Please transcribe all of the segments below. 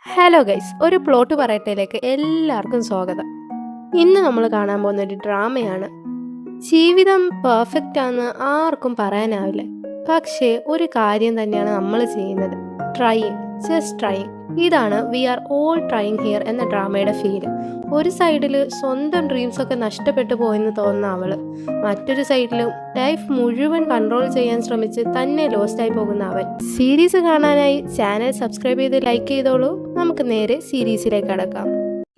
Hello guys, ഒരു plot പറയട്ടയിലേക്ക് എല്ലാവർക്കും സ്വാഗതം. ഇന്ന് നമ്മൾ കാണാൻ പോകുന്ന ഒരു ഡ്രാമയാണ്. ജീവിതം പെർഫെക്റ്റ് ആണെന്ന് ആർക്കും പറയാനാവില്ല. പക്ഷേ ഒരു കാര്യം തന്നെയാണ് നമ്മൾ ചെയ്യുന്നത്, ട്രൈയിങ്, ജസ്റ്റ് ട്രൈയിങ്. ഇതാണ് we are all trying here എന്ന ഡ്രാമയുടെ ഫീല്. ഒരു സൈഡിൽ സ്വന്തം ഡ്രീംസൊക്കെ നഷ്ടപ്പെട്ടു പോയെന്ന് തോന്നുന്ന അവള്, മറ്റൊരു സൈഡിൽ ലൈഫ് മുഴുവൻ കൺട്രോൾ ചെയ്യാൻ ശ്രമിച്ച് തന്നെ ലോസ്റ്റായി പോകുന്ന അവൻ. സീരീസ് കാണാനായി ചാനൽ സബ്സ്ക്രൈബ് ചെയ്ത് ലൈക്ക് ചെയ്തോളൂ. നമുക്ക് നേരെ സീരീസിലേക്ക് കടക്കാം.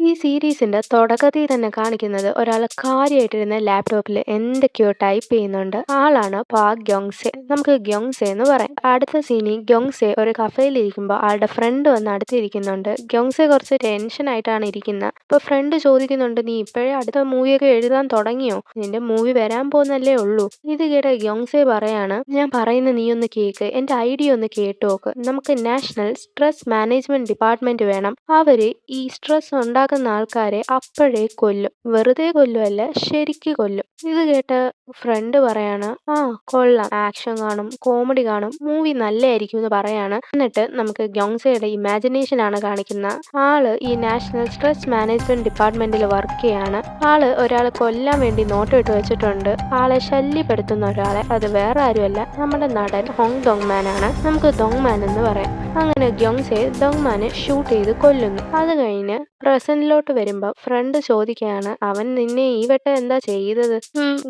ഈ സീരീസിന്റെ തുടക്കത്തിൽ തന്നെ കാണിക്കുന്നത് ഒരാൾ കാര്യമായിട്ടിരുന്ന ലാപ്ടോപ്പിൽ എന്തൊക്കെയോ ടൈപ്പ് ചെയ്യുന്നുണ്ട്. ആളാണ് പാക് ഗ്യോങ്സെ. നമുക്ക് ഗ്യോങ്സെ എന്ന് പറയാം. അടുത്ത സീനിൽ ഗ്യോങ്സെ ഒരു കഫേയിൽ ഇരിക്കുമ്പോൾ ആളുടെ ഫ്രണ്ട് വന്ന് അടുത്തിരിക്കുന്നുണ്ട്. ഗ്യോങ്സെ കുറച്ച് ടെൻഷൻ ആയിട്ടാണ് ഇരിക്കുന്നത്. അപ്പോൾ ഫ്രണ്ട് ചോദിക്കുന്നുണ്ട്, നീ ഇപ്പോഴേ അടുത്ത മൂവിയൊക്കെ എഴുതാൻ തുടങ്ങിയോ? നിന്റെ മൂവി വരാൻ പോകുന്നല്ലേ ഉള്ളൂ. ഇത് കേട്ട ഗ്യോങ്സെ പറയാണ്, ഞാൻ പറയുന്ന നീ ഒന്ന് കേക്ക്, എൻ്റെ ഐഡിയ ഒന്ന് കേട്ടു നോക്ക്. നമുക്ക് നാഷണൽ സ്ട്രെസ് മാനേജ്മെന്റ് ഡിപ്പാർട്ട്മെന്റ് വേണം. അവര് ഈ സ്ട്രെസ് ഉണ്ടാക്കുന്ന ആൾക്കാരെ അപ്പോഴേ കൊല്ലും. വെറുതെ കൊല്ലുമല്ല, ശരിക്ക് കൊല്ലും. ഇത് കേട്ട ഫ്രണ്ട് പറയാണ്, ആ കൊള്ളാം, ആക്ഷൻ കാണും, കോമഡി കാണും, മൂവി നല്ലതായിരിക്കും എന്ന് പറയാണ്. എന്നിട്ട് നമുക്ക് ഗ്യോങ്സയുടെ ഇമാജിനേഷൻ ആണ് കാണിക്കുന്ന. ആള് ഈ നാഷണൽ സ്ട്രെസ് മാനേജ്മെന്റ് ഡിപ്പാർട്ട്മെന്റിൽ വർക്ക് ചെയ്യാണ്. ആള് ഒരാളെ കൊല്ലാൻ വേണ്ടി നോട്ട് ഇട്ട് വെച്ചിട്ടുണ്ട്. ആളെ ശല്യപ്പെടുത്തുന്ന ഒരാളെ. അത് വേറെ ആരുമല്ല, നമ്മുടെ നടൻ ഹോങ് ദോങ്മാൻ ആണ്. നമുക്ക് ദോങ്മാൻ എന്ന് പറയാം. അങ്ങനെ ഗ്യോങ്സെ ദോങ്മാനെ ഷൂട്ട് ചെയ്ത് കൊല്ലുന്നു. അത് കഴിഞ്ഞ് പ്രസന്റിലോട്ട് വരുമ്പോൾ ഫ്രണ്ട് ചോദിക്കുകയാണ്, അവൻ നിന്നെ ഈ വട്ടം എന്താ ചെയ്തത്?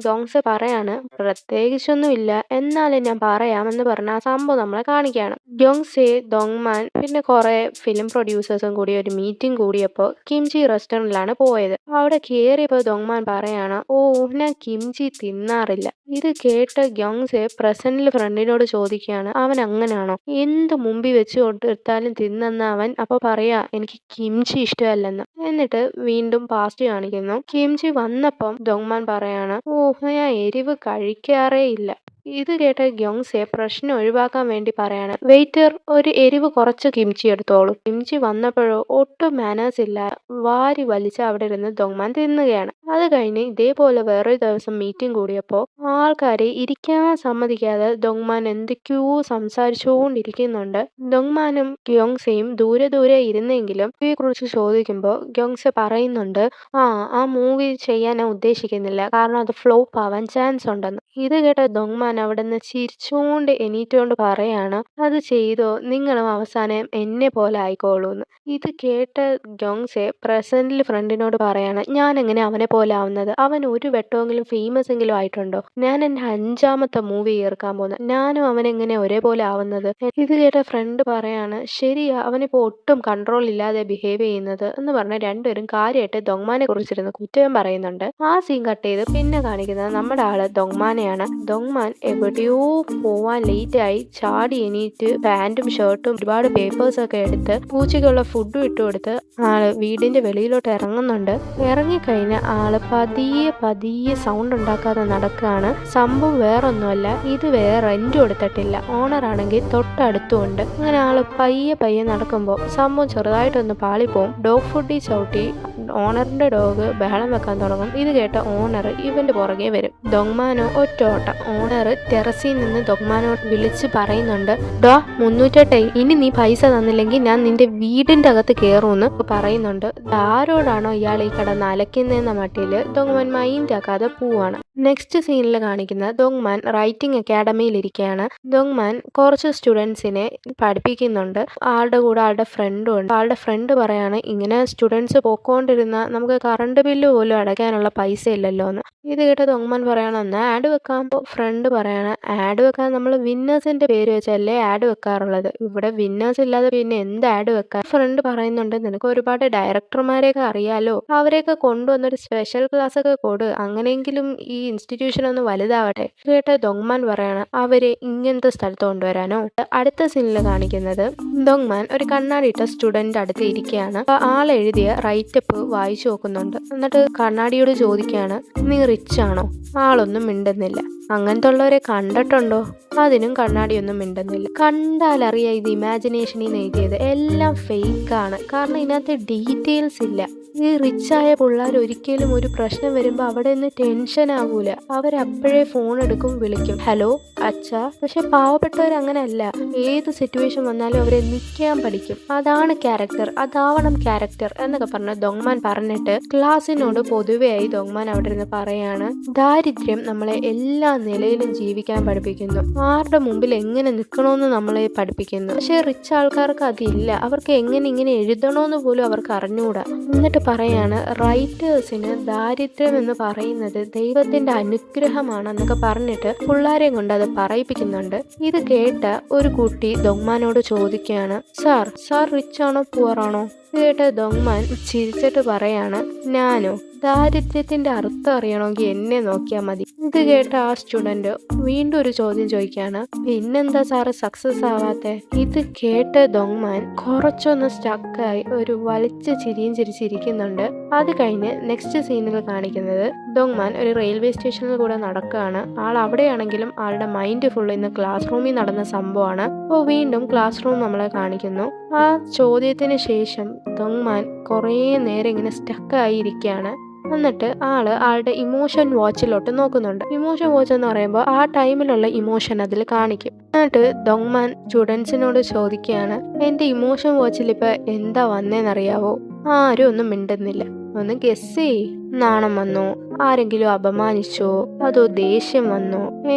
ഗ്യോങ്സെ പറയാണ്, പ്രത്യേകിച്ചൊന്നും ഇല്ല, എന്നാലും ഞാൻ പറയാമെന്ന് പറഞ്ഞ ആ സംഭവം നമ്മളെ കാണിക്കുകയാണ്. ഗ്യോങ്സെ, ദോങ്മാൻ പിന്നെ കുറെ ഫിലിം പ്രൊഡ്യൂസേഴ്സും കൂടി ഒരു മീറ്റിംഗ് കൂടിയപ്പോൾ കിംചി റെസ്റ്റോറൻറ്റിലാണ് പോയത്. അവിടെ കയറിയപ്പോൾ ദോങ്മാൻ പറയാണ്, ഓ ഞാൻ കിംചി തിന്നാറില്ല. ഇത് കേട്ട് ഗ്യോങ്സെ പ്രസന്റിൽ ഫ്രണ്ടിനോട് ചോദിക്കുകയാണ്, അവൻ അങ്ങനെയാണോ? എന്ത് മുമ്പിൽ വെച്ച് കൊടുത്താലും തിന്നെന്ന അവൻ അപ്പോൾ പറയാ, എനിക്ക് കിംചി ഇഷ്ടമല്ലെന്ന്. എന്നിട്ട് വീണ്ടും പാസ്റ്റ് കാണിക്കുന്നു. കിംചി വന്നപ്പം ദോങ്മാൻ പറയാണ്, ഓ ഞാൻ എരിവ് കഴിക്കാറേ ഇല്ല. ഇത് കേട്ട ഗ്യോങ്സെ പ്രശ്നം ഒഴിവാക്കാൻ വേണ്ടി പറയാണ്, വെയിറ്റർ ഒരു എരിവ് കുറച്ച് കിംചി എടുത്തോളൂ. കിംചി വന്നപ്പോഴോ ഒട്ടും മാനേഴ്സ് ഇല്ല, വാരി വലിച്ച് അവിടെ ഇരുന്ന് ദോങ്മാൻ തിന്നുകയാണ്. അത് കഴിഞ്ഞ് ഇതേപോലെ വേറൊരു ദിവസം മീറ്റിംഗ് കൂടിയപ്പോൾ ആൾക്കാരെ ഇരിക്കാൻ സമ്മതിക്കാതെ ദോങ്മാൻ എന്തൊക്കെയോ സംസാരിച്ചുകൊണ്ടിരിക്കുന്നുണ്ട്. ദോങ്മാനും ഗ്യോങ്സെയും ദൂരെ ദൂരെ ഇരുന്നെങ്കിലും മൂവിയെ കുറിച്ച് ചോദിക്കുമ്പോൾ ഗ്യോങ്സെ പറയുന്നുണ്ട്, ആ മൂവി ചെയ്യാൻ ഞാൻ ഉദ്ദേശിക്കുന്നില്ല, കാരണം അത് ഫ്ലോപ്പ് ആവാൻ ചാൻസ് ഉണ്ടെന്ന്. ഇത് കേട്ട ദോങ്മാൻ അവിടെ നിന്ന് ചിരിച്ചുകൊണ്ട് എണീറ്റുകൊണ്ട് പറയാണ്, അത് ചെയ്തോ, നിങ്ങളും അവസാനം എന്നെ പോലെ ആയിക്കോളൂന്ന്. ഇത് കേട്ട ഗ്യോങ്സെ പ്രസന്റിൽ ഫ്രണ്ടിനോട് പറയാണ്, ഞാൻ എങ്ങനെ അവനെ പോലെ ആവുന്നത്? അവൻ ഒരു വട്ടമെങ്കിലും ഫേമസ് എങ്കിലും ആയിട്ടുണ്ടോ? ഞാൻ എൻ്റെ 5ാമത്തെ മൂവി ഇറക്കാൻ പോകുന്നത്, ഞാനും അവനെങ്ങനെ ഒരേപോലെ ആവുന്നത്? ഇത് കേട്ട ഫ്രണ്ട് പറയാണ്, ശരിയാ, അവനിപ്പോൾ ഒട്ടും കൺട്രോൾ ഇല്ലാതെ ബിഹേവ് ചെയ്യുന്നത് എന്ന് പറഞ്ഞ് രണ്ടുപേരും കാര്യമായിട്ട് ദോങ്മാനെ കുറിച്ചിരുന്ന് കുറ്റം പറയുന്നുണ്ട്. ആ സീൻ കട്ട് ചെയ്ത് പിന്നെ കാണിക്കുന്നത് നമ്മുടെ ആള് ദോങ്മാനെയാണ്. ദോങ്മാൻ എവിടെയോ പോവാൻ ലേറ്റ് ആയി ചാടി എണീറ്റ് പാൻറ്റും ഷർട്ടും ഒരുപാട് പേപ്പേഴ്സ് ഒക്കെ എടുത്ത് പൂച്ചയ്ക്കുള്ള ഫുഡും ഇട്ട് കൊടുത്ത് ആള് വീടിന്റെ വെളിയിലോട്ട് ഇറങ്ങുന്നുണ്ട്. ഇറങ്ങിക്കഴിഞ്ഞ ആള് പതിയെ സൗണ്ട് ഉണ്ടാക്കാതെ നടക്കുകയാണ്. സംഭവം വേറൊന്നുമല്ല, ഇത് വേറെ റെന്റ് കൊടുത്തിട്ടില്ല, ഓണർ ആണെങ്കിൽ തൊട്ടടുത്തുണ്ട്. അങ്ങനെ ആള് പയ്യെ നടക്കുമ്പോൾ സംഭവം ചെറുതായിട്ടൊന്ന് പാളിപ്പോവും. ഡോഗ് ഫുഡിൽ ചവിട്ടി ഓണറിന്റെ ഡോഗ് ബഹളം വെക്കാൻ തുടങ്ങും. ഇത് കേട്ട ഓണർ ഇവന്റെ പുറകെ വരും. ദോങ്മാനോ ഒറ്റ ഓട്ടം. ഓണർ ടെറസിൽ നിന്ന് ദോങ്മാനോട് വിളിച്ച് പറയുന്നുണ്ട്, ഡാ 308, ഇനി നീ പൈസ തന്നില്ലെങ്കിൽ ഞാൻ നിന്റെ വീടിന്റെ അകത്ത് കയറുമെന്ന് പറയുന്നുണ്ട്. ആരോടാണോ ഇയാൾ ഈ കിടന്ന് അലക്കുന്നതെന്ന മട്ടില് ദോങ്മാൻ മൈൻഡ് ആക്കാതെ പോവാണ്. നെക്സ്റ്റ് സീനിൽ കാണിക്കുന്ന ദോങ്മാൻ റൈറ്റിംഗ് അക്കാഡമിയിൽ ഇരിക്കുകയാണ്. ദോങ്മാൻ കുറച്ച് സ്റ്റുഡൻസിനെ പഠിപ്പിക്കുന്നുണ്ട്. ആളുടെ കൂടെ ആളുടെ ഫ്രണ്ടും ഉണ്ട്. ആളുടെ ഫ്രണ്ട് പറയാണ്, ഇങ്ങനെ സ്റ്റുഡൻസ് പോയിക്കൊണ്ടിരുന്ന നമുക്ക് കറണ്ട് ബില്ല് പോലും അടയ്ക്കാനുള്ള പൈസ ഇല്ലല്ലോ എന്ന്. ഇത് കേട്ട് ദോങ്മാൻ പറയണം, എന്നാൽ ആഡ് വെക്കാം. ഫ്രണ്ട് പറയാണ്, ആഡ് വെക്കാൻ നമ്മൾ വിന്നേഴ്സിന്റെ പേര് വെച്ചല്ലേ ആഡ് വെക്കാറുള്ളത്, ഇവിടെ വിന്നേഴ്സ് ഇല്ലാതെ പിന്നെ എന്ത് ആഡ് വെക്കാൻ? ഫ്രണ്ട് പറയുന്നുണ്ട്, നിനക്ക് ഒരുപാട് ഡയറക്ടർമാരെയൊക്കെ അറിയാലോ, അവരെയൊക്കെ കൊണ്ടുവന്നൊരു സ്പെഷ്യൽ ക്ലാസ് ഒക്കെ കൊടു, അങ്ങനെയെങ്കിലും ഈ ഇൻസ്റ്റിറ്റ്യൂഷൻ ഒന്ന് വലുതാവട്ടെ. കേട്ട ദോങ്മാൻ പറയാണ്, അവരെ ഇങ്ങനത്തെ സ്ഥലത്ത് കൊണ്ടുവരാനോ? അടുത്ത സീനിൽ കാണിക്കുന്നത് ദോങ്മാൻ ഒരു കണ്ണാടിയിട്ട സ്റ്റുഡന്റ് അടുത്ത് ഇരിക്കുകയാണ്. ആൾ എഴുതിയ റൈറ്റപ്പ് വായിച്ചു നോക്കുന്നുണ്ട്. എന്നിട്ട് കണ്ണാടിയോട് ചോദിക്കുകയാണ്, നീ റിച്ച് ആണോ? ആളൊന്നും മിണ്ടുന്നില്ല. അങ്ങനത്തെ ഉള്ളവരെ കണ്ടിട്ടുണ്ടോ? അതിനും കണ്ണാടിയൊന്നും മിണ്ടുന്നില്ല. കണ്ടാലറിയാം ഇത് ഇമാജിനേഷനിൽ നിന്ന് എഴുതിയത്, എല്ലാം ഫേക്കാണ്. കാരണം ഇതിനകത്ത് ഡീറ്റെയിൽസ് ഇല്ല. ഈ റിച്ചായ പിള്ളേർ ഒരിക്കലും ഒരു പ്രശ്നം വരുമ്പോൾ അവിടെ നിന്ന് ടെൻഷൻ ആവൂല. അവരപ്പോഴേ ഫോൺ എടുക്കും, വിളിക്കും, ഹലോ അച്ഛാ. പക്ഷെ പാവപ്പെട്ടവർ അങ്ങനെയല്ല. ഏത് സിറ്റുവേഷൻ വന്നാലും അവരെ നിൽക്കാൻ പഠിക്കും. അതാണ് ക്യാരക്ടർ, അതാവണം ക്യാരക്ടർ എന്നൊക്കെ പറഞ്ഞ് ദോങ്മാൻ പറഞ്ഞിട്ട് ക്ലാസ്സിനോട് പൊതുവെയായി ദോങ്മാൻ അവിടെ നിന്ന് പറയാണ്, ദാരിദ്ര്യം നമ്മളെ എല്ലാ നിലയിലും ജീവിക്കാൻ പഠിപ്പിക്കുന്നു, ആരുടെ മുമ്പിൽ എങ്ങനെ നിൽക്കണമെന്ന് നമ്മളെ പഠിപ്പിക്കുന്നു. പക്ഷെ റിച്ച് ആൾക്കാർക്ക് അതില്ല. അവർക്ക് എങ്ങനെ ഇങ്ങനെ എഴുതണമെന്ന് പോലും അവർക്ക് അറിഞ്ഞുകൂടാ. എന്നിട്ട് പറയാണ്, റൈറ്റേഴ്സിന് ദാരിദ്ര്യം എന്ന് പറയുന്നത് ദൈവത്തിന്റെ അനുഗ്രഹമാണെന്നൊക്കെ പറഞ്ഞിട്ട് പിള്ളേരെയും കൊണ്ട് അത് പറയിപ്പിക്കുന്നുണ്ട്. ഇത് കേട്ട ഒരു കുട്ടി ദോങ്മാനോട് ചോദിക്കുകയാണ്, സാർ റിച്ച് ആണോ പുവർ ആണോ? ഇത് കേട്ട ദോങ്മാൻ ചിരിച്ചിട്ട് പറയാണ്, ഞാനോ? ദാരിദ്ര്യത്തിന്റെ അർത്ഥം അറിയണമെങ്കിൽ എന്നെ നോക്കിയാൽ മതി. ഇത് കേട്ട ആ സ്റ്റുഡന്റ് വീണ്ടും ഒരു ചോദ്യം ചോദിക്കുകയാണ്, പിന്നെന്താ സാറ് സക്സസ് ആവാത്തെ? ഇത് കേട്ട് ദോങ്മാൻ കുറച്ചൊന്ന് സ്റ്റക്കായി ഒരു വലിച്ച ചിരിയും ചിരിച്ചിരിക്കുന്നുണ്ട്. അത് കഴിഞ്ഞ് നെക്സ്റ്റ് സീനിൽ കാണിക്കുന്നത് ദോങ്മാൻ ഒരു റെയിൽവേ സ്റ്റേഷനിൽ കൂടെ നടക്കുകയാണ്. ആൾ അവിടെയാണെങ്കിലും ആളുടെ മൈൻഡ് ഫുൾ ഇന്ന് ക്ലാസ് റൂമിൽ നടന്ന സംഭവമാണ്. അപ്പോൾ വീണ്ടും ക്ലാസ് റൂം നമ്മളെ കാണിക്കുന്നു. ആ ചോദ്യത്തിന് ശേഷം ദോങ്മാൻ കുറേ നേരം ഇങ്ങനെ സ്റ്റക്കായി ഇരിക്കുകയാണ്. എന്നിട്ട് ആളുടെ ഇമോഷൻ വാച്ചിലോട്ട് നോക്കുന്നുണ്ട്. ഇമോഷൻ വാച്ച് എന്ന് പറയുമ്പോൾ ആ ടൈമിലുള്ള ഇമോഷൻ അതിൽ കാണിക്കും. എന്നിട്ട് ദോങ്മാൻ സ്റ്റുഡൻസിനോട് ചോദിക്കുകയാണ്, എൻ്റെ ഇമോഷൻ വാച്ചിൽ ഇപ്പം എന്താ വന്നേന്നറിയാവോ? ആരും ഒന്നും മിണ്ടുന്നില്ല. ഒന്ന് ഗസ് ചെയ്യ്. നാണം വന്നോ? ആരെങ്കിലും അപമാനിച്ചോ? അതോ ദേഷ്യം വന്നോ?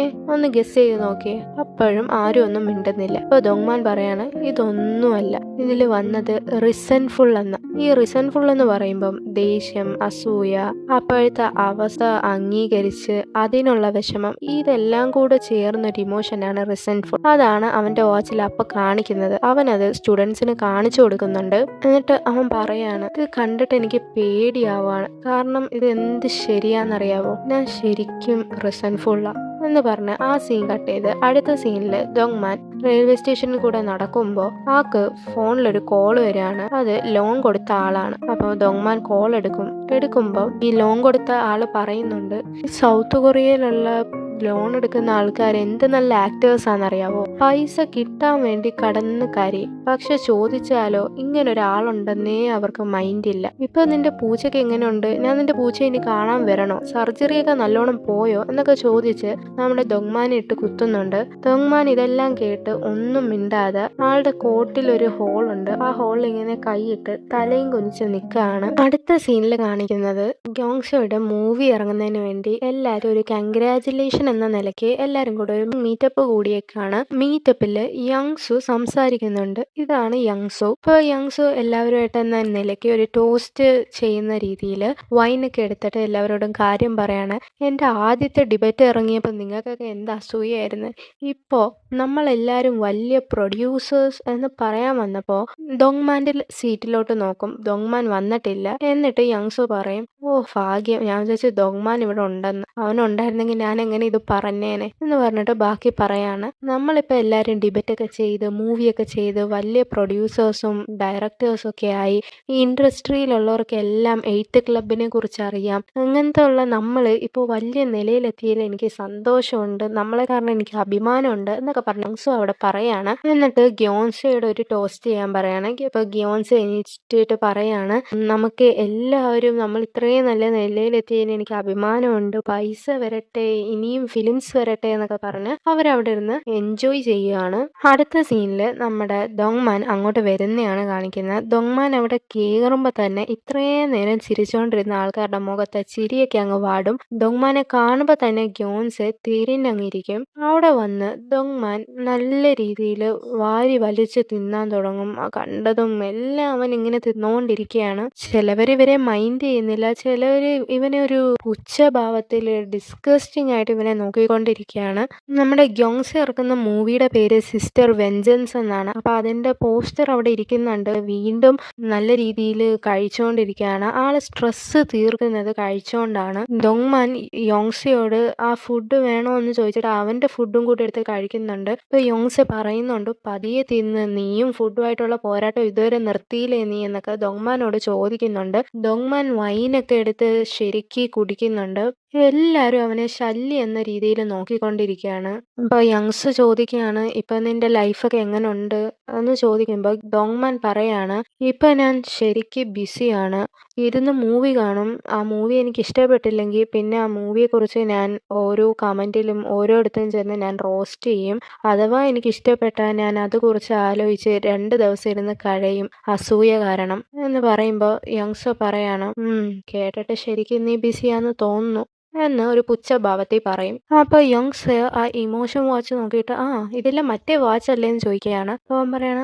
ഒന്ന് ഗസ് ചെയ്ത് നോക്കിയേ. അപ്പോഴും ആരും ഒന്നും മിണ്ടുന്നില്ല. അപ്പൊ ദോങ്മാൻ പറയാണ്, ഇതൊന്നുമല്ല, ഇതിൽ വന്നത് റിസൻഫുൾ എന്ന. ഈ റിസൻഫുൾ എന്ന് പറയുമ്പം ദേഷ്യം, അസൂയ, അപ്പോഴത്തെ അവസ്ഥ അംഗീകരിച്ച് അതിനുള്ള വിഷമം, ഇതെല്ലാം കൂടെ ചേർന്നൊരു ഇമോഷനാണ് റിസൻഫുൾ. അതാണ് അവന്റെ വാച്ചിൽ അപ്പൊ കാണിക്കുന്നത്. അവനത് സ്റ്റുഡൻസിന് കാണിച്ചു കൊടുക്കുന്നുണ്ട്. എന്നിട്ട് അവൻ പറയാണ്, ഇത് കണ്ടിട്ട് എനിക്ക് പേടിയാവാണ്. കാരണം ഇത് എന്ത് ശരിയാന്നറിയാവോ? ഞാൻ ശരിക്കും റിസൻഫുള്ളാ എന്ന് പറഞ്ഞ് ആ സീൻ കട്ട് ചെയ്ത് അടുത്ത സീനിൽ ദോങ്മാൻ റെയിൽവേ സ്റ്റേഷനിൽ കൂടെ നടക്കുമ്പോൾ ആൾക്ക് ഫോണിലൊരു കോൾ വരികയാണ്. അത് ലോൺ കൊടുത്ത ആളാണ്. അപ്പോൾ ദോങ്മാൻ കോൾ എടുക്കുമ്പോൾ ഈ ലോൺ കൊടുത്ത ആള് പറയുന്നുണ്ട്, സൗത്ത് കൊറിയയിലുള്ള ലോൺ എടുക്കുന്ന ആൾക്കാർ എന്ത് നല്ല ആക്ടേഴ്സ് ആണെന്നറിയാവോ? പൈസ കിട്ടാൻ വേണ്ടി കടന്ന് കരയും. പക്ഷെ ചോദിച്ചാലോ ഇങ്ങനൊരാളുണ്ടെന്നേ അവർക്ക് മൈൻഡില്ല. ഇപ്പൊ നിന്റെ പൂച്ചയ്ക്ക് എങ്ങനെയുണ്ട്? ഞാൻ നിന്റെ പൂച്ച ഇനി കാണാൻ വരണോ? സർജറിയൊക്കെ നല്ലോണം പോയോ എന്നൊക്കെ ചോദിച്ച് നമ്മുടെ ദോങ്മാനെ ഇട്ട് കുത്തുന്നുണ്ട്. ദോങ്മാൻ ഇതെല്ലാം കേട്ട് ഒന്നും മിണ്ടാതെ ആളുടെ കോട്ടിൽ ഒരു ഹോളുണ്ട്. ആ ഹോളിൽ ഇങ്ങനെ കൈയിട്ട് തലയും കുനിച്ച് നിൽക്കുകയാണ്. അടുത്ത സീനിൽ കാണിക്കുന്നത് ഗ്യോങ്സോയുടെ മൂവി ഇറങ്ങുന്നതിന് വേണ്ടി എല്ലാവരും ഒരു കൺഗ്രാജുലേഷൻ എന്ന നിലയ്ക്ക് എല്ലാവരും കൂടെ ഒരു മീറ്റപ്പ് കൂടിയേക്കാണ്. മീറ്റപ്പില് യങ്സു സംസാരിക്കുന്നുണ്ട്. ഇതാണ് യങ്സു. ഇപ്പൊ യങ്സു എല്ലാവരുമായിട്ട് എന്ന നിലയ്ക്ക് ഒരു ടോസ്റ്റ് ചെയ്യുന്ന രീതിയിൽ വൈനൊക്കെ എടുത്തിട്ട് എല്ലാവരോടും കാര്യം പറയാണ്. എൻ്റെ ആദ്യത്തെ ഡിബേറ്റ് ഇറങ്ങിയപ്പോൾ നിങ്ങൾക്കൊക്കെ എന്ത് അസൂയായിരുന്നു. ഇപ്പോൾ നമ്മളെല്ലാവരും വലിയ പ്രൊഡ്യൂസേഴ്സ് എന്ന് പറയാൻ വന്നപ്പോൾ ദോങ്മാൻ്റെ സീറ്റിലോട്ട് നോക്കും. ദോങ്മാൻ വന്നിട്ടില്ല. എന്നിട്ട് യങ്സു പറയും, ഓ ഭാഗ്യം, ഞാൻ വിചാരിച്ചു ദോങ്മാൻ ഇവിടെ ഉണ്ടെന്ന്. അവനുണ്ടായിരുന്നെങ്കിൽ ഞാൻ എങ്ങനെ ഇത് പറഞ്ഞേനെ എന്ന് പറഞ്ഞിട്ട് ബാക്കി പറയാണ്. നമ്മളിപ്പോൾ എല്ലാവരും ഡിബേറ്റൊക്കെ ചെയ്ത് മൂവിയൊക്കെ ചെയ്ത് വലിയ പ്രൊഡ്യൂസേഴ്സും ഡയറക്ടേഴ്സും ഒക്കെ ആയി. ഈ ഇൻഡസ്ട്രിയിലുള്ളവർക്കെല്ലാം 8th ക്ലബിനെ കുറിച്ച് അറിയാം. അങ്ങനത്തെ ഉള്ള നമ്മൾ ഇപ്പോൾ വലിയ നിലയിലെത്തിയതിൽ എനിക്ക് സന്തോഷമുണ്ട്. നമ്മളെ കാരണം എനിക്ക് അഭിമാനമുണ്ട് എന്നൊക്കെ പറഞ്ഞു യങ്സു അവിടെ പറയാണ്. എന്നിട്ട് ഗ്യോൺസയോട് ഒരു ടോസ്റ്റ് ചെയ്യാൻ പറയാണ്. ഇപ്പോൾ ഗ്യോൺസ എണീറ്റിട്ട് പറയാണ്, നമുക്ക് എല്ലാവരും നമ്മൾ ഇത്രയും നല്ല നിലയിലെത്തിയതിന് എനിക്ക് അഭിമാനമുണ്ട്. പൈസ വരട്ടെ, ഇനിയും ഫിലിംസ് വരട്ടെ എന്നൊക്കെ പറഞ്ഞ് അവരവിടെ ഇരുന്ന് എൻജോയ് ചെയ്യുകയാണ്. അടുത്ത സീനിൽ നമ്മുടെ ദോങ്മാൻ അങ്ങോട്ട് വരുന്നതാണ് കാണിക്കുന്നത്. ദോങ്മാൻ അവിടെ കയറുമ്പോൾ തന്നെ ഇത്രയും നേരം ചിരിച്ചുകൊണ്ടിരുന്ന ആൾക്കാരുടെ മുഖത്തെ ചിരിയൊക്കെ അങ്ങ് വാടും. ദോങ്മാനെ കാണുമ്പോൾ തന്നെ ഗ്യോൺസെ തിരിഞ്ഞങ്ങിരിക്കും. അവിടെ വന്ന് ദോങ്മാൻ നല്ല രീതിയിൽ വാരി വലിച്ച് തിന്നാൻ തുടങ്ങും. കണ്ടതും എല്ലാം അവൻ ഇങ്ങനെ തിന്നുകൊണ്ടിരിക്കുകയാണ്. ചിലവർ ഇവരെ മൈൻഡ് ചെയ്യുന്നില്ല. ചിലവർ ഇവനെ ഒരു പുച്ഛഭാവത്തിൽ ഡിസ്കസ്റ്റിംഗ് ആയിട്ട് ഇവനെ നോക്കിക്കൊണ്ടിരിക്കുകയാണ്. നമ്മുടെ ഗ്യോങ്സെ ഇറക്കുന്ന മൂവിയുടെ പേര് സിസ്റ്റർ വെഞ്ചൻസ് എന്നാണ്. അപ്പോൾ അതിൻ്റെ പോസ്റ്റർ അവിടെ ഇരിക്കുന്നുണ്ട്. വീണ്ടും നല്ല രീതിയിൽ കഴിച്ചുകൊണ്ടിരിക്കുകയാണ്. ആള് സ്ട്രെസ്സ് തീർക്കുന്നത് കഴിച്ചുകൊണ്ടാണ്. ദോങ്മാൻ യോങ്സയോട് ആ ഫുഡ് വേണോ എന്ന് ചോദിച്ചിട്ട് അവൻ്റെ ഫുഡും കൂടി എടുത്ത് കഴിക്കുന്നുണ്ട്. ഇപ്പോൾ യോങ്സെ പറയുന്നുണ്ട്, പതിയെ തിന്ന്, നീയും ഫുഡുമായിട്ടുള്ള പോരാട്ടം ഇതുവരെ നിർത്തിയില്ലേ നീ എന്നൊക്കെ ദോങ്മാനോട് ചോദിക്കുന്നുണ്ട്. ദോങ്മാൻ വൈനൊക്കെ എടുത്ത് ശരിക്ക് കുടിക്കുന്നുണ്ട്. എല്ലാരും അവനെ ശല്യം എന്ന രീതിയിൽ നോക്കിക്കൊണ്ടിരിക്കുകയാണ്. അപ്പൊ യങ്സ് ചോദിക്കുകയാണ്, "ഇപ്പൊ നിന്റെ ലൈഫൊക്കെ എങ്ങനുണ്ട്?" എന്ന് ചോദിക്കുമ്പോ ഡോങ്മാൻ പറയാണ്, "ഇപ്പൊ ഞാൻ ശരിക്ക് ബിസിയാണ്. ഇരുന്ന് മൂവി കാണും. ആ മൂവി എനിക്ക് ഇഷ്ടപ്പെട്ടില്ലെങ്കിൽ പിന്നെ ആ മൂവിയെക്കുറിച്ച് ഞാൻ ഓരോ കമന്റിലും ഓരോയിടത്തും ചെന്ന് ഞാൻ റോസ്റ്റ് ചെയ്യും. അഥവാ എനിക്ക് ഇഷ്ടപ്പെട്ടാൽ ഞാൻ അതുകുറിച്ച് ആലോചിച്ച് 2 ദിവസം ഇരുന്ന് കരയും അസൂയ കാരണം" എന്ന് പറയുമ്പോ യങ്സ് പറയാണ്, കേട്ടിട്ട് ശരിക്കും നീ ബിസിയാന്ന് തോന്നുന്നു" എന്ന് ഒരു പുച്ഛഭാവത്തിൽ പറയും. അപ്പൊ യങ്സ് ആ ഇമോഷൻ വാച്ച് നോക്കിയിട്ട്, "ഇതിലെ മറ്റേ വാച്ചല്ലേ" എന്ന് ചോദിക്കുകയാണ്. അപ്പൊ അവൻ പറയാണ്,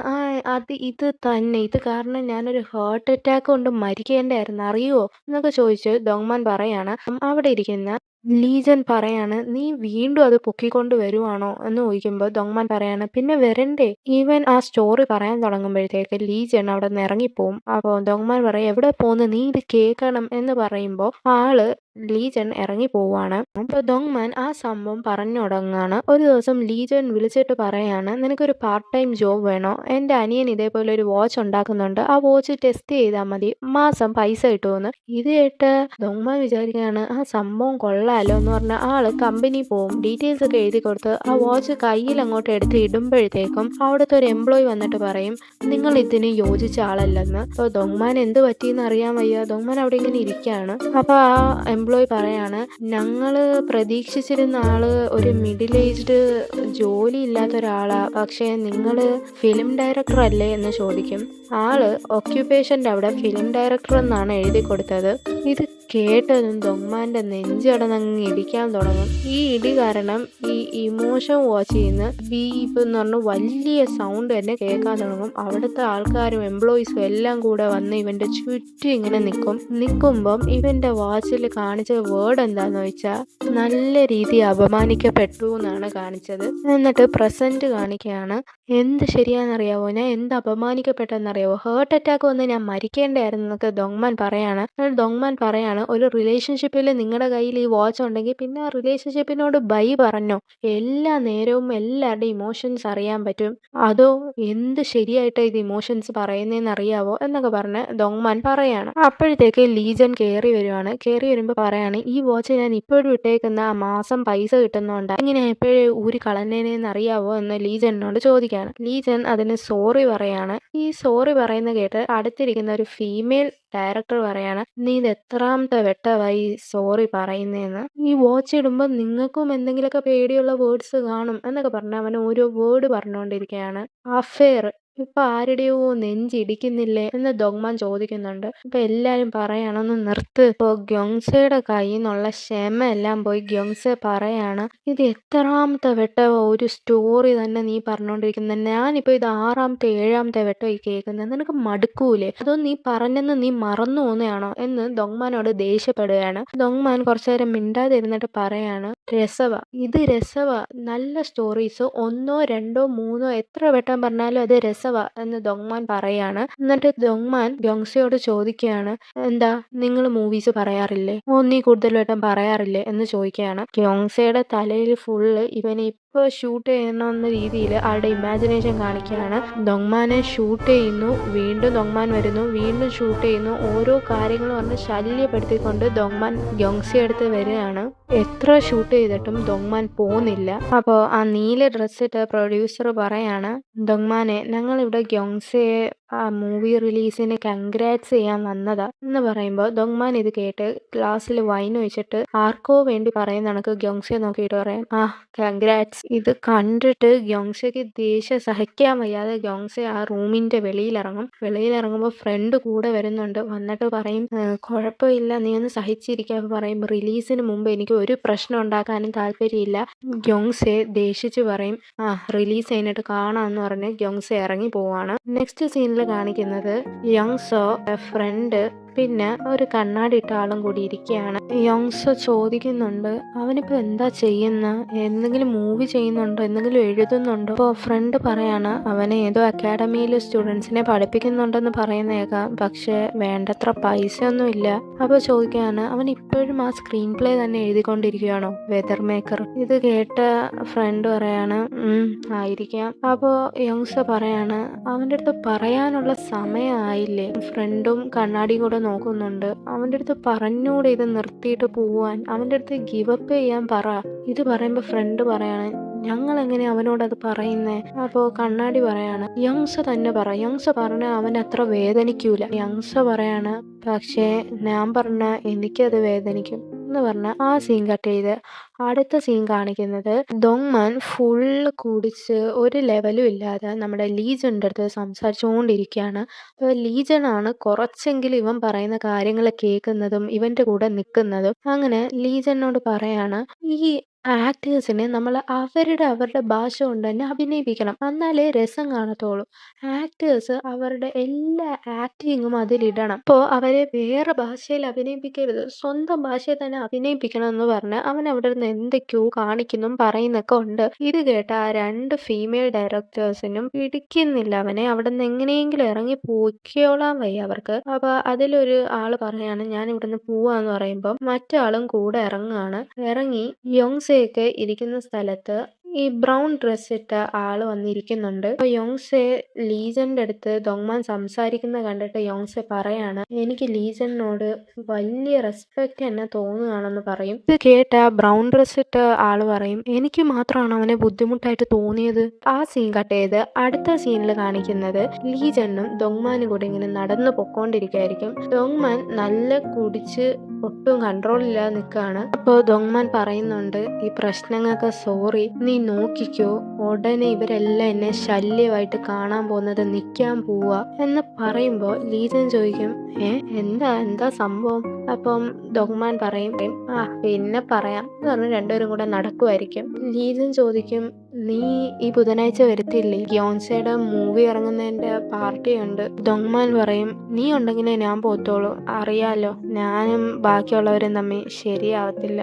ഇത് തന്നെ. ഇത് കാരണം ഞാനൊരു ഹാർട്ട് അറ്റാക്ക് കൊണ്ട് മരിക്കേണ്ടായിരുന്നു അറിയുവോ" എന്നൊക്കെ ചോദിച്ച് ഡോങ്മാൻ പറയാണ്. അവിടെ ഇരിക്കുന്ന ലീജൻ പറയാണ്, "നീ വീണ്ടും അത് പൊക്കിക്കൊണ്ട് വരുവാണോ" എന്ന് ചോദിക്കുമ്പോൾ ഡോങ്മാൻ പറയാണ്, "പിന്നെ വരണ്ടേ." ഈവൻ ആ സ്റ്റോറി പറയാൻ തുടങ്ങുമ്പോഴത്തേക്ക് ലീജൻ അവിടെ നിന്ന് ഇറങ്ങിപ്പോവും. അപ്പോൾ ഡോങ്മാൻ പറയും, "എവിടെ പോകുന്നു, നീ ഇത് കേൾക്കണം" എന്ന് പറയുമ്പോൾ ആള് ലീജൻ ഇറങ്ങി പോവാണ്. അപ്പോൾ ഡോങ്മാൻ ആ സംഭവം പറഞ്ഞു തുടങ്ങാണ്. ഒരു ദിവസം ലീജൻ വിളിച്ചിട്ട് പറയാണ്, "നിനക്കൊരു പാർട്ട് ടൈം ജോബ് വേണോ? എൻ്റെ അനിയൻ ഇതേപോലെ ഒരു വാച്ച് ഉണ്ടാക്കുന്നുണ്ട്. ആ വാച്ച് ടെസ്റ്റ് ചെയ്താൽ മതി. മാസം പൈസ കിട്ടുമെന്ന്." ഇത് കേട്ട് ഡോങ്മാൻ വിചാരിക്കുകയാണ്, ആ സംഭവം കൊള്ളാലോ എന്ന് പറഞ്ഞാൽ ആള് കമ്പനി പോവും. ഡീറ്റെയിൽസ് ഒക്കെ എഴുതി കൊടുത്ത് ആ വാച്ച് കയ്യിൽ അങ്ങോട്ട് എടുത്ത് ഇടുമ്പോഴത്തേക്കും അവിടുത്തെ ഒരു എംപ്ലോയി വന്നിട്ട് പറയും, "നിങ്ങൾ ഇതിന് യോജിച്ച ആളല്ലെന്ന്." അപ്പോൾ ഡോങ്മാൻ എന്ത് പറ്റിയെന്ന് അറിയാൻ വയ്യ. ഡോങ്മാൻ അവിടെ ഇങ്ങനെ ഇരിക്കുകയാണ്. അപ്പോൾ ആ എംപ്ലോയി പറയാണ്, "ഞങ്ങള് പ്രതീക്ഷിച്ചിരുന്ന ആള് ഒരു മിഡിൽ ഏജ്ഡ് ജോലി ഇല്ലാത്ത ഒരാളാ. പക്ഷേ നിങ്ങള് ഫിലിം ഡയറക്ടർ അല്ലേ" എന്ന് ചോദിക്കും. ആള് ഓക്യുപ്പേഷൻ്റെ അവിടെ ഫിലിം ഡയറക്ടർ എന്നാണ് എഴുതി കൊടുത്തത്. ഇത് കേട്ടതും ഡോങ്മാൻ്റെ നെഞ്ചടന്നങ്ങ് ഇടിക്കാൻ തുടങ്ങും. ഈ ഇടി കാരണം ഈ ഇമോഷൻ വാച്ച് ചെയ്യുന്ന ബീപ്പ് എന്ന് പറഞ്ഞ വലിയ സൗണ്ട് തന്നെ കേൾക്കാൻ തുടങ്ങും. അവിടുത്തെ ആൾക്കാരും എംപ്ലോയീസും എല്ലാം കൂടെ വന്ന് ഇവൻ്റെ ചുറ്റും ഇങ്ങനെ നിൽക്കുമ്പം ഇവൻ്റെ വാച്ചിൽ കാണിച്ച വേർഡ് എന്താന്ന് വെച്ചാൽ നല്ല രീതി അപമാനിക്കപ്പെട്ടു എന്നാണ് കാണിച്ചത്. എന്നിട്ട് പ്രസന്റ് കാണിക്കുകയാണ്. എന്ത് ശരിയാണെന്നറിയാവോ, ഞാൻ എന്ത് അപമാനിക്കപ്പെട്ടെന്നറിയാവോ, ഹാർട്ട് അറ്റാക്ക് വന്ന് ഞാൻ മരിക്കേണ്ടായിരുന്നു എന്നൊക്കെ ഡോങ്മാൻ പറയാണ്. ഡോങ്മാൻ പറയാണ്, "ഒരു റിലേഷൻഷിപ്പിൽ നിങ്ങളുടെ കയ്യിൽ ഈ വാച്ച് ഉണ്ടെങ്കിൽ പിന്നെ ആ റിലേഷൻഷിപ്പിനോട് ബൈ പറഞ്ഞോ. എല്ലാ നേരവും എല്ലാവരുടെയും ഇമോഷൻസ് അറിയാൻ പറ്റും. അതോ എന്ത് ശരിയായിട്ട് ഇത് ഇമോഷൻസ് പറയുന്നതെന്ന് അറിയാവോ" എന്നൊക്കെ പറഞ്ഞ് ഡോങ്മാൻ പറയാണ്. അപ്പോഴത്തേക്ക് ലീജൻ കയറി വരുവാണ്. കയറി വരുമ്പോൾ പറയാണ്, "ഈ വാച്ച് ഞാൻ ഇപ്പോഴും ഇട്ടേക്കുന്ന ആ മാസം പൈസ കിട്ടുന്നോണ്ടാ. ഇങ്ങനെ എപ്പോഴും ഊരി കളഞ്ഞേനെന്ന് അറിയാവോ" എന്ന് ലീജനോട് ചോദിക്കുകയാണ്. ലീജൻ അതിന് സോറി പറയാണ്. ഈ സോറി പറയുന്ന കേട്ട് അടുത്തിരിക്കുന്ന ഒരു ഫീമെയിൽ ഡയറക്ടർ പറയാണ്, "നീ ഇത് എത്രാമത്തെ വെട്ടമായി സോറി പറയുന്നതെന്ന്. ഈ വാച്ച് ഇടുമ്പോൾ നിങ്ങൾക്കും എന്തെങ്കിലുമൊക്കെ പേടിയുള്ള വേർഡ്സ് കാണും" എന്നൊക്കെ പറഞ്ഞ് അവൻ ഓരോ വേർഡ് പറഞ്ഞുകൊണ്ടിരിക്കുകയാണ്. അഫെയർ ഇപ്പൊ ആരുടെയോ നെഞ്ചിടിക്കുന്നില്ലേ എന്ന് ഡോങ്മാൻ ചോദിക്കുന്നുണ്ട്. ഇപ്പൊ എല്ലാരും പറയാണ്, "ഒന്ന് നിർത്ത്." ഇപ്പൊ ഗ്യോങ്സയുടെ കയ്യിൽ നിന്നുള്ള ക്ഷമ എല്ലാം പോയി ഗ്യോങ്സെ പറയാണ്, "ഇത് എത്രാമത്തെ വെട്ടമോ ഒരു സ്റ്റോറി തന്നെ നീ പറഞ്ഞുകൊണ്ടിരിക്കുന്നത്. ഞാനിപ്പോൾ ഇത് 6ാമത്തെ 7ാമത്തെ വെട്ടം ഈ കേൾക്കുന്നത്. നിനക്ക് മടുക്കൂലേ? അതോ നീ പറഞ്ഞെന്ന് നീ മറന്നു പോകുന്നതാണോ" എന്ന് ഡോങ്മാനോട് ദേഷ്യപ്പെടുകയാണ്. ഡോങ്മാൻ കുറച്ചു നേരം മിണ്ടാതിരുന്നിട്ട് പറയാണ്, ഇത് രസവാ. നല്ല സ്റ്റോറീസ് 1, 2, 3 എത്ര വട്ടം പറഞ്ഞാലും അത് രസവാ" എന്ന് ഡോങ്മാൻ പറയാണ്. എന്നിട്ട് ഡോങ്മാൻ ഗ്യോങ്സയോട് ചോദിക്കുകയാണ്, "എന്താ നിങ്ങൾ മൂവീസ് പറയാറില്ലേ? ഒന്നീ കൂടുതൽ വട്ടം പറയാറില്ലേ" എന്ന് ചോദിക്കുകയാണ്. ഗ്യോങ്സയുടെ തലയിൽ ഫുള്ള് ഇവനെ ഇപ്പോൾ ഷൂട്ട് ചെയ്യണമെന്ന രീതിയിൽ ആളുടെ ഇമാജിനേഷൻ കാണിക്കുകയാണ്. ഡോങ്മാനെ ഷൂട്ട് ചെയ്യുന്നു, വീണ്ടും ഡോങ്മാൻ വരുന്നു, വീണ്ടും ഷൂട്ട് ചെയ്യുന്നു. ഓരോ കാര്യങ്ങൾ പറഞ്ഞ് ശല്യപ്പെടുത്തിക്കൊണ്ട് ഡോങ്മാൻ ഗ്യോങ്സയെ അടുത്ത് വരികയാണ്. എത്ര ഷൂട്ട് ചെയ്തിട്ടും ഡോങ്മാൻ പോകുന്നില്ല. അപ്പോൾ ആ നീല ഡ്രസ്സിട്ട് പ്രൊഡ്യൂസർ പറയാണ്, "ഡോങ്മാനെ, ഞങ്ങളിവിടെ ഗ്യോങ്സയെ ആ മൂവി റിലീസിന് കൺഗ്രാറ്റ്സ് ചെയ്യാൻ വന്നതാ" എന്ന് പറയുമ്പോൾ ഡോങ്മാൻ ഇത് കേട്ട് ഗ്ലാസ്സിൽ വൈൻ ഒഴിച്ചിട്ട് ആർക്കോ വേണ്ടി പറയുന്ന കണക്ക് ഗ്യോങ്സയെ നോക്കിയിട്ട് പറയും, കൺഗ്രാറ്റ്സ്." ഇത് കണ്ടിട്ട് ഗ്യോങ്സയ്ക്ക് ദേഷ്യം സഹിക്കാൻ വയ്യാതെ ഗ്യോങ്സെ ആ റൂമിൻ്റെ വെളിയിലിറങ്ങുമ്പോൾ ഫ്രണ്ട് കൂടെ വരുന്നുണ്ട്. വന്നിട്ട് പറയും, "കുഴപ്പമില്ല, നീ ഒന്ന് സഹിച്ചിരിക്കുക." പറയും, "റിലീസിന് മുമ്പ് എനിക്ക് ഒരു പ്രശ്നം ഉണ്ടാക്കാനും താല്പര്യമില്ല." ഗ്യോങ്സെ ദേഷിച്ച് പറയും, "റിലീസ് കഴിഞ്ഞിട്ട് കാണാമെന്ന്" പറഞ്ഞ് ഗ്യോങ്സെ ഇറങ്ങി പോവാണ്. നെക്സ്റ്റ് സീനിൽ കാണിക്കുന്നത് യങ്സോ ഫ്രണ്ട് പിന്നെ ഒരു കണ്ണാടി ഇട്ട ആളും കൂടി ഇരിക്കുകയാണ്. യോങ്സോ ചോദിക്കുന്നുണ്ട്, "അവനിപ്പോൾ എന്താ ചെയ്യുന്ന? എന്തെങ്കിലും മൂവി ചെയ്യുന്നുണ്ടോ? എന്തെങ്കിലും എഴുതുന്നുണ്ടോ?" അപ്പോൾ ഫ്രണ്ട് പറയാണ്, "അവനെ ഏതോ അക്കാഡമിയിൽ സ്റ്റുഡൻസിനെ പഠിപ്പിക്കുന്നുണ്ടെന്ന് പറയുന്നേക്കാം. പക്ഷേ വേണ്ടത്ര പൈസയൊന്നും ഇല്ല." അപ്പോൾ ചോദിക്കുകയാണ്, "അവൻ ഇപ്പോഴും ആ സ്ക്രീൻ പ്ലേ തന്നെ എഴുതിക്കൊണ്ടിരിക്കുകയാണോ, വെതർ മേക്കർ?" ഇത് കേട്ട ഫ്രണ്ട് പറയാണ്, ആയിരിക്കാം." അപ്പോൾ യോങ്സോ പറയാണ്, "അവൻ്റെ അടുത്ത് പറയാനുള്ള സമയമായില്ലേ?" ഫ്രണ്ടും കണ്ണാടിയും കൂടെ നോക്കുന്നുണ്ട്. അവൻ്റെ അടുത്ത് പറഞ്ഞൂടെ ഇത് നിർത്തിയിട്ട് പോവാൻ? അവൻ്റെ അടുത്ത് ഗിവ് അപ്പ് ചെയ്യാൻ പറ. ഇത് പറയുമ്പോൾ ഫ്രണ്ട് പറയാണ്, ഞങ്ങളെങ്ങനെ അവനോടത് പറയുന്നേ? അപ്പോൾ കണ്ണാടി പറയാണ്, യങ്സ തന്നെ പറ. യങ്സ പറഞ്ഞാൽ അവൻ അത്ര വേദനിക്കൂല. യങ്സ പറയാണ്, പക്ഷേ ഞാൻ പറഞ്ഞ എനിക്കത് വേദനിക്കും എന്ന് പറഞ്ഞ ആ സീൻ കട്ട് ചെയ്ത് അടുത്ത സീൻ കാണിക്കുന്നത് ദോങ്മാൻ ഫുള്ള് കുടിച്ച് ഒരു ലെവലും ഇല്ലാതെ നമ്മുടെ ലീജന്റെ അടുത്ത് സംസാരിച്ചുകൊണ്ടിരിക്കുകയാണ്. അപ്പോൾ ലീജനാണ് കുറച്ചെങ്കിലും ഇവൻ പറയുന്ന കാര്യങ്ങൾ കേൾക്കുന്നതും ഇവന്റെ കൂടെ നിൽക്കുന്നതും. അങ്ങനെ ലീജനോട് പറയാണ്, ഈ ആക്ടേഴ്സിനെ നമ്മൾ അവരുടെ ഭാഷ കൊണ്ട് തന്നെ അഭിനയിപ്പിക്കണം, എന്നാലേ രസം കാണത്തുള്ളൂ. ആക്ടേഴ്സ് അവരുടെ എല്ലാ ആക്ടിങ്ങും അതിലിടണം. അപ്പോൾ അവരെ വേറെ ഭാഷയിൽ അഭിനയിപ്പിക്കരുത്, സ്വന്തം ഭാഷയിൽ തന്നെ അഭിനയിപ്പിക്കണം എന്ന് പറഞ്ഞ് അവൻ അവിടെ നിന്ന് എന്തൊക്കെയോ കാണിക്കുന്നും പറയുന്നൊക്കെ ഉണ്ട്. ഇത് കേട്ട ആ 2 ഫീമെയിൽ ഡയറക്ടേഴ്സിനും പിടിക്കുന്നില്ല അവനെ. അവിടെ നിന്ന് എങ്ങനെയെങ്കിലും ഇറങ്ങി പോയിക്കോളാൻ വയ്യ അവർക്ക്. അപ്പൊ അതിലൊരു ആള് പറയാണ്, ഞാൻ ഇവിടുന്ന് പോവാന്ന് പറയുമ്പോൾ മറ്റാളും കൂടെ ഇറങ്ങുകയാണ്. ഇറങ്ങി യോങ്സെയൊക്കെ ഇരിക്കുന്ന സ്ഥലത്ത് ഈ ബ്രൗൺ ഡ്രസ് ഇട്ട ആള് വന്നിരിക്കുന്നുണ്ട്. അപ്പൊ യോങ്സെ ലീജന്റെ അടുത്ത് ദോങ്മാൻ സംസാരിക്കുന്ന കണ്ടിട്ട് യോങ്സെ പറയാണ്, എനിക്ക് ലീജനോട് വലിയ റെസ്പെക്ട് തന്നെ തോന്നുകയാണെന്ന് പറയും. ഇത് കേട്ട ബ്രൗൺ ഡ്രസ് ഇട്ട ആള് പറയും, എനിക്ക് മാത്രമാണ് അവനെ ബുദ്ധിമുട്ടായിട്ട് തോന്നിയത്. ആ സീൻ കട്ട് ചെയ്ത് അടുത്ത സീനിൽ കാണിക്കുന്നത് ലീജനും ദോങ്മാനും കൂടി ഇങ്ങനെ നടന്നു പൊക്കോണ്ടിരിക്കുകയായിരിക്കും. ദോങ്മാൻ നല്ല കുടിച്ച് ഒട്ടും കൺട്രോൾ ഇല്ലാതെ നിൽക്കുകയാണ്. അപ്പോൾ ദോങ്മാൻ പറയുന്നുണ്ട്, ഈ പ്രശ്നങ്ങൾക്ക് സോറി, നീ നോക്കിക്കോ, ഉടനെ ഇവരെല്ലാം എന്നെ ശല്യമായിട്ട് കാണാൻ പോകുന്നത് നിൽക്കാൻ പോവാ എന്ന് പറയുമ്പോൾ ലീജൻ ചോദിക്കും, എന്താ സംഭവം? അപ്പം ദോങ്മാൻ പറയും, പിന്നെ പറയാം എന്ന് പറഞ്ഞ് രണ്ടുപേരും കൂടെ നടക്കുമായിരിക്കും. ലീജൻ ചോദിക്കും, നീ ഈ ബുധനാഴ്ച വരത്തില്ലേ? യോൺസയുടെ മൂവി ഇറങ്ങുന്നതിന്റെ പാർട്ടി ഉണ്ട്. ദോങ്മാൻ പറയും, നീ ഉണ്ടെങ്കിലേ ഞാൻ പോത്തോളൂ, അറിയാലോ ഞാനും ബാക്കിയുള്ളവരും തമ്മിൽ ശരിയാവത്തില്ല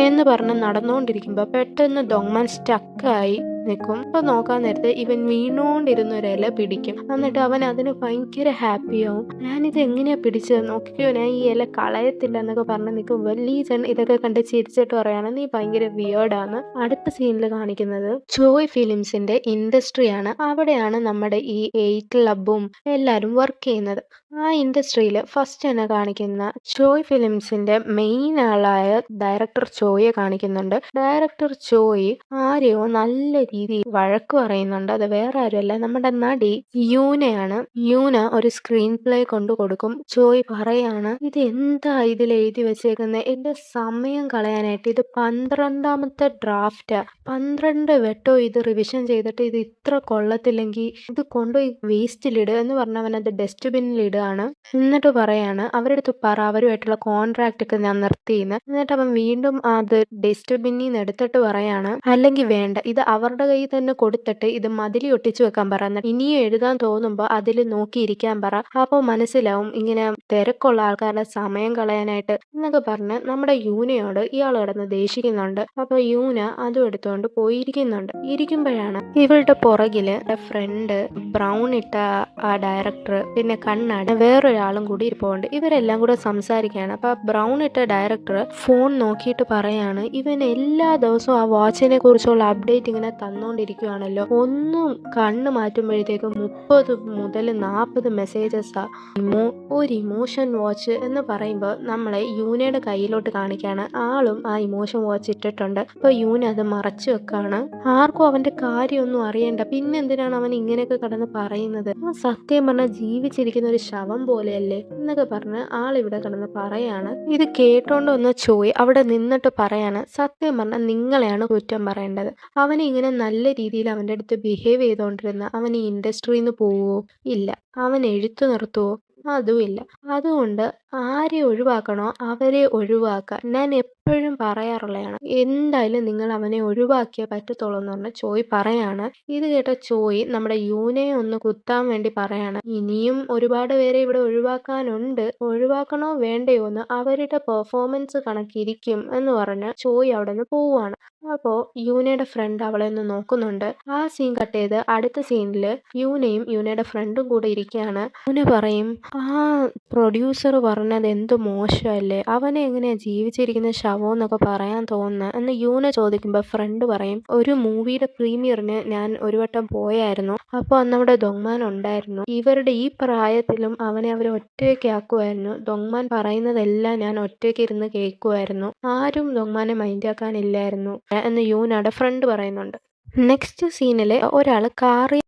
എന്ന് പറഞ്ഞ് നടന്നുകൊണ്ടിരിക്കുമ്പോൾ പെട്ടെന്ന് ദോങ്മാൻ സ്റ്റക്കായി നിൽക്കും. അപ്പോൾ നോക്കാൻ നേരത്ത് ഇവൻ വീണോണ്ടിരുന്ന ഒരു ഇല പിടിക്കും. എന്നിട്ട് അവൻ അതിന് ഭയങ്കര ഹാപ്പിയാവും. ഞാനിത് എങ്ങനെയാ പിടിച്ചത്, നോക്കിയോ, ഞാൻ ഈ ഇല കളയത്തില്ല എന്നൊക്കെ പറഞ്ഞ് നിൽക്കുമ്പോൾ ലീജൻ ഇതൊക്കെ കണ്ട് ചിരിച്ചിട്ട് പറയാണ്, നീ ഭയങ്കര വിയേർഡാണ്. അടുത്ത സീനിൽ കാണിക്കുന്നത് ചോയ് ഫിലിംസിന്റെ ഇൻഡസ്ട്രിയാണ്. അവിടെയാണ് നമ്മുടെ ഈ 8 ക്ലബും എല്ലാവരും വർക്ക് ചെയ്യുന്നത്. ആ ഇൻഡസ്ട്രിയിൽ ഫസ്റ്റ് തന്നെ കാണിക്കുന്ന ചോയ് ഫിലിംസിന്റെ മെയിൻ ആളായ ഡയറക്ടർ ചോയെ കാണിക്കുന്നുണ്ട്. ഡയറക്ടർ ചോയ് ആരെയോ നല്ല രീതിയിൽ വഴക്ക് പറയുന്നുണ്ട്. അത് വേറെ ആരുമല്ല, നമ്മുടെ നടി യൂനയാണ്. യൂന ഒരു സ്ക്രീൻ പ്ലേ കൊണ്ട് കൊടുക്കും. ചോയ് പറയാണ്, ഇത് എന്താ ഇതിൽ എഴുതി വെച്ചേക്കുന്നത്, എന്റെ സമയം കളയാനായിട്ട്. ഇത് 12ാമത്തെ ഡ്രാഫ്റ്റാ, 12 വട്ടം ഇത് റിവിഷൻ ചെയ്തിട്ട് ഇത് ഇത്ര കൊള്ളത്തില്ലെങ്കിൽ ഇത് കൊണ്ടുപോയി വേസ്റ്റിലിടുക എന്ന് പറഞ്ഞ് അവനത് ഡസ്റ്റ്ബിന്നിൽ ഇടുകയാണ്. എന്നിട്ട് പറയാണ്, അവരുടെ അടുത്ത് പറ അവരുമായിട്ടുള്ള കോൺട്രാക്ട് ഒക്കെ ഞാൻ നിർത്തിയെന്ന്. എന്നിട്ട് അവൻ വീണ്ടും അത് ഡസ്റ്റ്ബിന്നിൽ നിന്ന് എടുത്തിട്ട് പറയാണ്, അല്ലെങ്കിൽ വേണ്ട, ഇത് അവരുടെ കയ്യിൽ തന്നെ കൊടുത്തിട്ട് ഇത് മതിലി ഒട്ടിച്ചു വെക്കാൻ പറ, ഇനിയും എഴുതാൻ തോന്നുമ്പോൾ അതിൽ നോക്കിയിരിക്കാൻ പറ, അപ്പോൾ മനസ്സിലാവും ഇങ്ങനെ തിരക്കുള്ള ആൾക്കാരുടെ സമയം കളയാനായിട്ട് എന്നൊക്കെ പറഞ്ഞ് നമ്മുടെ യൂനയോട് ഇയാൾ കിടന്ന് ദേഷിക്കുന്നുണ്ട്. അപ്പോൾ യൂന അതും എടുത്തുകൊണ്ട് പോയിരിക്കുന്നുണ്ട്. ഇരിക്കുമ്പോഴാണ് ഇവളുടെ പുറകില് ഫ്രണ്ട് ബ്രൗൺ ഇട്ട ആ ഡയറക്ടർ പിന്നെ കണ്ണാടി വേറൊരാളും കൂടി ഇരിപ്പുണ്ട്. ഇവരെല്ലാം കൂടെ സംസാരിക്കുകയാണ്. അപ്പൊ ബ്രൗൺ ഇട്ട ഡയറക്ടർ ഫോൺ നോക്കിയിട്ട് പറയാണ്, ഇവൻ എല്ലാ ദിവസവും ആ വാച്ചിനെ കുറിച്ചുള്ള അപ്ഡേറ്റ് ഇങ്ങനെ തന്നോണ്ടിരിക്കുകയാണല്ലോ, ഒന്നും കണ്ണ് മാറ്റുമ്പോഴത്തേക്കും 30 മുതൽ 40 മെസ്സേജസാ. ഒരു ഇമോഷൻ വാച്ച് എന്ന് പറയുമ്പോൾ നമ്മളെ യൂനയുടെ കയ്യിലോട്ട് കാണിക്കുകയാണ്. ആളും ആ ഇമോഷൻ വാച്ച് ഇട്ടിട്ടുണ്ട്. അപ്പൊ യൂന അത് മറച്ചു വെക്കാണ്. ആർക്കും അവന്റെ കാര്യമൊന്നും അറിയണ്ട, പിന്നെന്തിനാണ് അവൻ ഇങ്ങനെയൊക്കെ കിടന്ന് പറയുന്നത്, സത്യം പറഞ്ഞാൽ ജീവിച്ചിരിക്കുന്ന ഒരു ശവം പോലെയല്ലേ എന്നൊക്കെ പറഞ്ഞ് ആളിവിടെ കിടന്ന് പറയാണ്. ഇത് കേട്ടോണ്ട് വന്ന ചോയ് അവിടെ നിന്നിട്ട് പറയാണ്, സത്യം പറഞ്ഞാൽ നിങ്ങളെയാണ് കുറ്റം പറയേണ്ടത്. അവനെ ഇങ്ങനെ നല്ല രീതിയിൽ അവൻ്റെ അടുത്ത് ബിഹേവ് ചെയ്തുകൊണ്ടിരുന്ന അവൻ ഈ ഇൻഡസ്ട്രിയിൽ നിന്ന് പോവുമോ? ഇല്ല. അവൻ എഴുത്തു നിർത്തുമോ? അതുമില്ല. അതുകൊണ്ട് ആരെ ഒഴിവാക്കണോ അവരെ ഒഴിവാക്കുക. ഞാൻ എപ്പോഴും പറയാറുള്ളതാണ്, എന്തായാലും നിങ്ങൾ അവനെ ഒഴിവാക്കിയേ പറ്റത്തുള്ളൂ എന്ന് പറഞ്ഞ് ചോയ് പറയാണ്. ഇത് കേട്ട ചോയ് നമ്മുടെ യൂനയെ ഒന്ന് കുത്താൻ വേണ്ടി പറയാണ്, ഇനിയും ഒരുപാട് പേരെ ഇവിടെ ഒഴിവാക്കാനുണ്ട്, ഒഴിവാക്കണോ വേണ്ടയോ എന്ന് അവരുടെ പെർഫോമൻസ് കണക്കിരിക്കും എന്ന് പറഞ്ഞ് ചോയ് അവിടെ നിന്ന് പോവുകയാണ്. അപ്പോൾ യൂനയുടെ ഫ്രണ്ട് അവളെ ഒന്ന് നോക്കുന്നുണ്ട്. ആ സീൻ കട്ട് ചെയ്ത് അടുത്ത സീനിൽ യൂനയും യൂനയുടെ ഫ്രണ്ടും കൂടെ ഇരിക്കുകയാണ്. യൂന പറയും, ആ പ്രൊഡ്യൂസർ പറഞ്ഞത് എന്ത് മോശമല്ലേ, അവനെ എങ്ങനെയാ ജീവിച്ചിരിക്കുന്ന ശവം എന്നൊക്കെ പറയാൻ തോന്നുന്നത് എന്ന് യൂന ചോദിക്കുമ്പോൾ ഫ്രണ്ട് പറയും, ഒരു മൂവിയുടെ പ്രീമിയറിന് ഞാൻ ഒരു വട്ടം പോയായിരുന്നു. അപ്പോൾ അന്ന് അവിടെ ദൊങ്മാൻ ഉണ്ടായിരുന്നു. ഇവരുടെ ഈ പ്രായത്തിലും അവനെ അവർ ഒറ്റയ്ക്കാക്കുമായിരുന്നു. ദൊങ്മാൻ പറയുന്നതെല്ലാം ഞാൻ ഒറ്റയ്ക്ക് ഇരുന്ന് കേൾക്കുമായിരുന്നു. ആരും ദൊങ്മാനെ മൈൻഡാക്കാനില്ലായിരുന്നു എന്ന് യൂനയുടെ ഫ്രണ്ട് പറയുന്നുണ്ട്. നെക്സ്റ്റ് സീനിൽ ഒരാൾ കാറിൽ